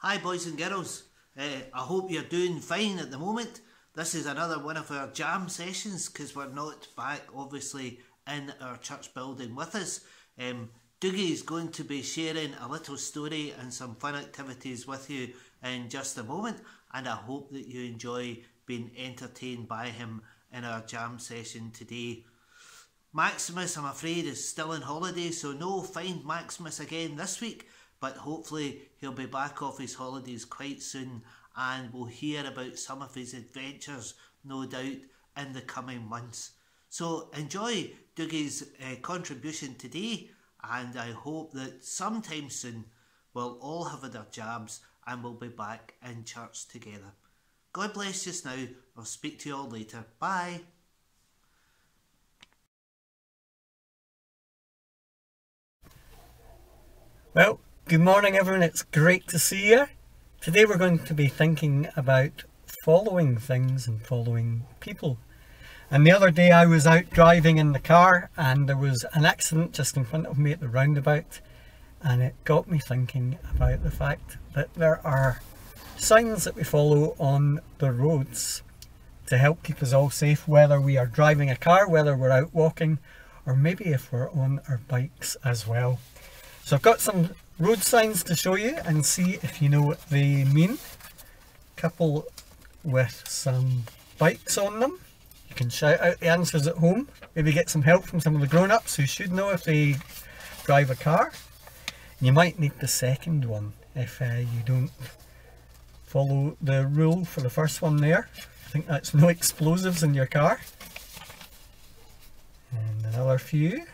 Hi boys and girls, I hope you're doing fine at the moment. This is another one of our jam sessions because we're not back obviously in our church building with us. Dougie is going to be sharing a little story and some fun activities with you in just a moment, and I hope that you enjoy being entertained by him in our jam session today. Maximus, I'm afraid, is still on holiday, so no Find Maximus again this week, but hopefully he'll be back off his holidays quite soon and we'll hear about some of his adventures, no doubt, in the coming months. So enjoy Dougie's contribution today, and I hope that sometime soon we'll all have had our jabs and we'll be back in church together. God bless just now. I'll speak to you all later. Bye. Well, good morning everyone, it's great to see you. Today we're going to be thinking about following things and following people. And the other day I was out driving in the car and there was an accident just in front of me at the roundabout, and it got me thinking about the fact that there are signs that we follow on the roads to help keep us all safe, whether we are driving a car, whether we're out walking, or maybe if we're on our bikes as well. So I've got some road signs to show you and see if you know what they mean. Couple with some bikes on them. You can shout out the answers at home, maybe get some help from some of the grown-ups who should know if they drive a car. You might need the second one if you don't follow the rule for the first one there. I think that's no explosives in your car. And another few.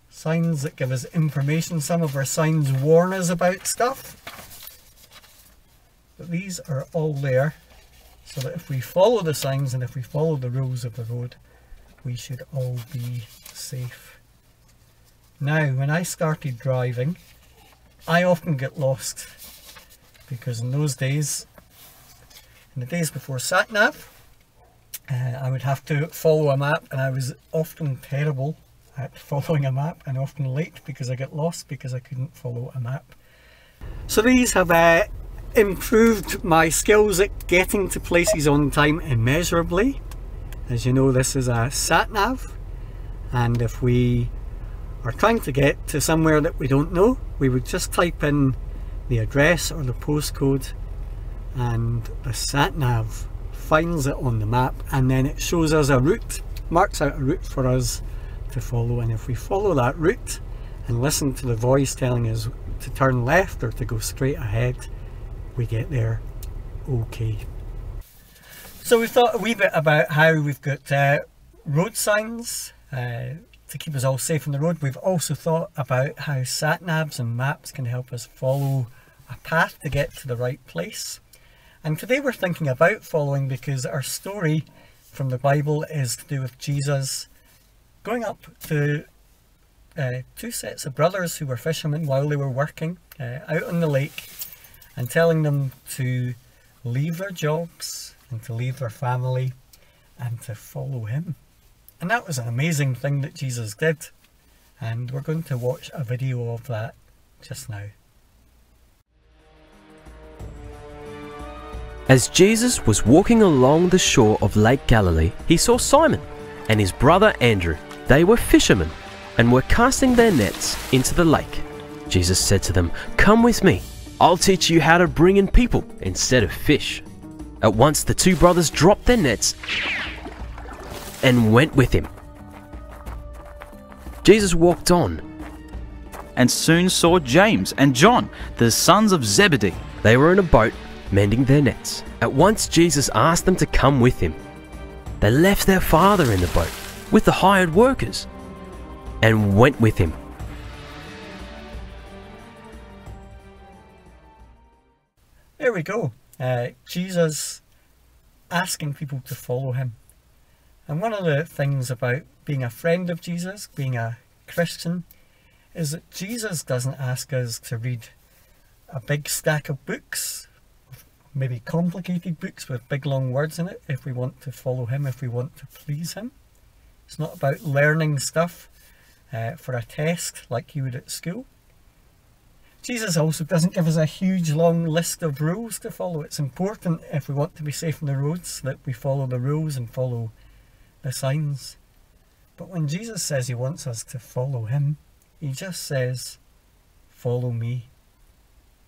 Signs that give us information. Some of our signs warn us about stuff. But these are all there so that if we follow the signs and if we follow the rules of the road, we should all be safe. Now, when I started driving, I often get lost because in those days, in the days before sat-nav, I would have to follow a map, and I was often terrible at following a map and often late because I get lost because I couldn't follow a map. So these have improved my skills at getting to places on time immeasurably. As you know, this is a sat-nav, and if we are trying to get to somewhere that we don't know, we would just type in the address or the postcode, and the sat-nav finds it on the map, and then it shows us a route, marks out a route for us to follow. And if we follow that route and listen to the voice telling us to turn left or to go straight ahead, we get there okay. So we thought a wee bit about how we've got road signs to keep us all safe on the road. We've also thought about how sat-navs and maps can help us follow a path to get to the right place. And today we're thinking about following because our story from the Bible is to do with Jesus going up to two sets of brothers who were fishermen while they were working out on the lake, and telling them to leave their jobs and to leave their family and to follow him. And that was an amazing thing that Jesus did, and we're going to watch a video of that just now. As Jesus was walking along the shore of Lake Galilee, he saw Simon and his brother Andrew. They were fishermen and were casting their nets into the lake. Jesus said to them, "Come with me. I'll teach you how to bring in people instead of fish." At once the two brothers dropped their nets and went with him. Jesus walked on and soon saw James and John, the sons of Zebedee. They were in a boat mending their nets. At once Jesus asked them to come with him. They left their father in the boat with the hired workers and went with him. There we go. Jesus asking people to follow him. And one of the things about being a friend of Jesus, being a Christian, is that Jesus doesn't ask us to read a big stack of books, maybe complicated books with big long words in it, if we want to follow him, if we want to please him. It's not about learning stuff for a test like you would at school. Jesus also doesn't give us a huge long list of rules to follow. It's important, if we want to be safe on the roads, that we follow the rules and follow the signs. But when Jesus says he wants us to follow him, he just says, follow me.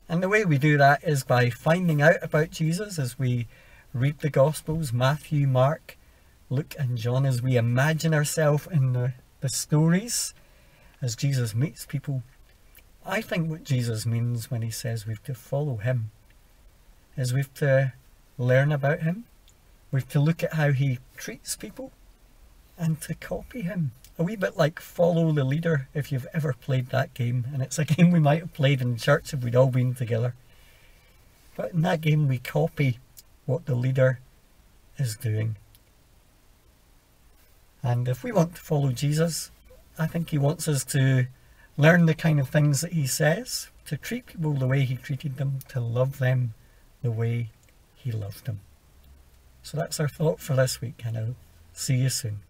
And the way we do that is by finding out about Jesus as we read the Gospels, Matthew, Mark, Luke and John, as we imagine ourselves in the stories as Jesus meets people. I think what Jesus means when he says we've to follow him is we've to learn about him, we've to look at how he treats people and to copy him. A wee bit like Follow the Leader, if you've ever played that game, and it's a game we might have played in church if we'd all been together. But in that game we copy what the leader is doing. And if we want to follow Jesus, I think he wants us to learn the kind of things that he says, to treat people the way he treated them, to love them the way he loved them. So that's our thought for this week, and I'll see you soon.